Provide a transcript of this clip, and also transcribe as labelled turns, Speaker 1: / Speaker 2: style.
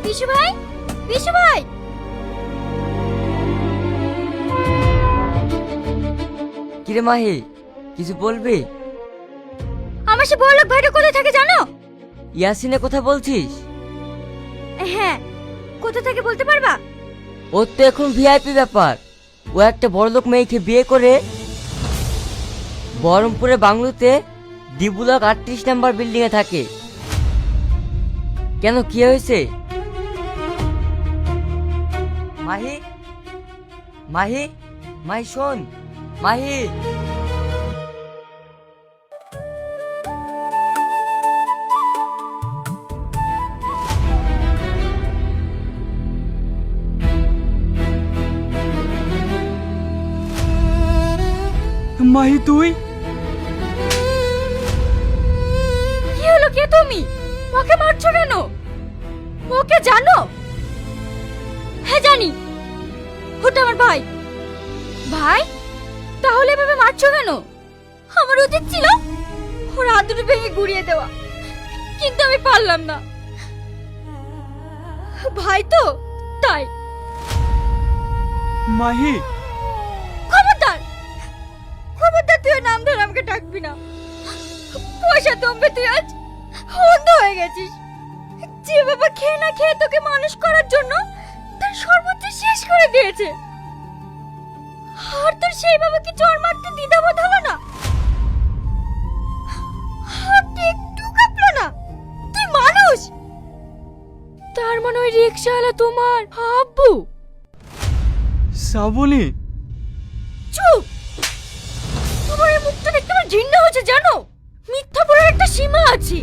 Speaker 1: বিশু ভাই, বিশু ভাই।
Speaker 2: কিরে মাহি, কিছু বলবি?
Speaker 1: আমার সে বড়লোক ভাইটা কোথায় থাকে জানো?
Speaker 2: ইয়াসিনের কথা বলছিস?
Speaker 1: হ্যাঁ, কোথা থেকে বলতে পারবা?
Speaker 2: ওর তো এখন ভিআইপি ব্যাপার। ও একটা বড়লোক মেয়েকে বিয়ে করে বহরমপুরে বাংলোতে ডি ব্লক 38 নাম্বার বিল্ডিং এ থাকে। কেন, কি হয়েছে? মাহি, মাহি, মাহি শোন, মাহি।
Speaker 3: মাহি তুই?
Speaker 1: কি হলো, কে তুমি? ওকে মারছো কেন? ওকে জানো? হ্যাঁ জানি, ওটা আমার ভাই। ভাই? তাহলে এভাবে মারছো কেন? আমার উচিত ছিল ওর হাত দুটো ভেঙে গুড়িয়ে দেওয়া, কিন্তু আমি পারলাম না। ভাই তো তাই।
Speaker 3: মাহি,
Speaker 1: খবরদার, খবরদার, তুই ওর নাম ধরে আমাকে ডাকবি না। পয়সা দমবে, তুই আজ অন্ধ হয়ে গেছিস। যে বাবা খেয়ে না খেয়ে তোকে মানুষ করার জন্য তার সর্বোচ্চ শেষ করে দিয়েছে, আর তোর সেই বাবাকে চড় মারতে দ্বিধাবোধ হলো না? হাতটা একটু কাঁপলো না? তুই মানুষ? তার মানে ওই রিকশাওয়ালা তোমার আব্বু?
Speaker 3: শ্রাবণী।
Speaker 1: চুপ! তোমার এই মুখটা দেখতে আমার ঘৃণা হচ্ছে জানো? মিথ্যা বলার একটা সীমা আছে।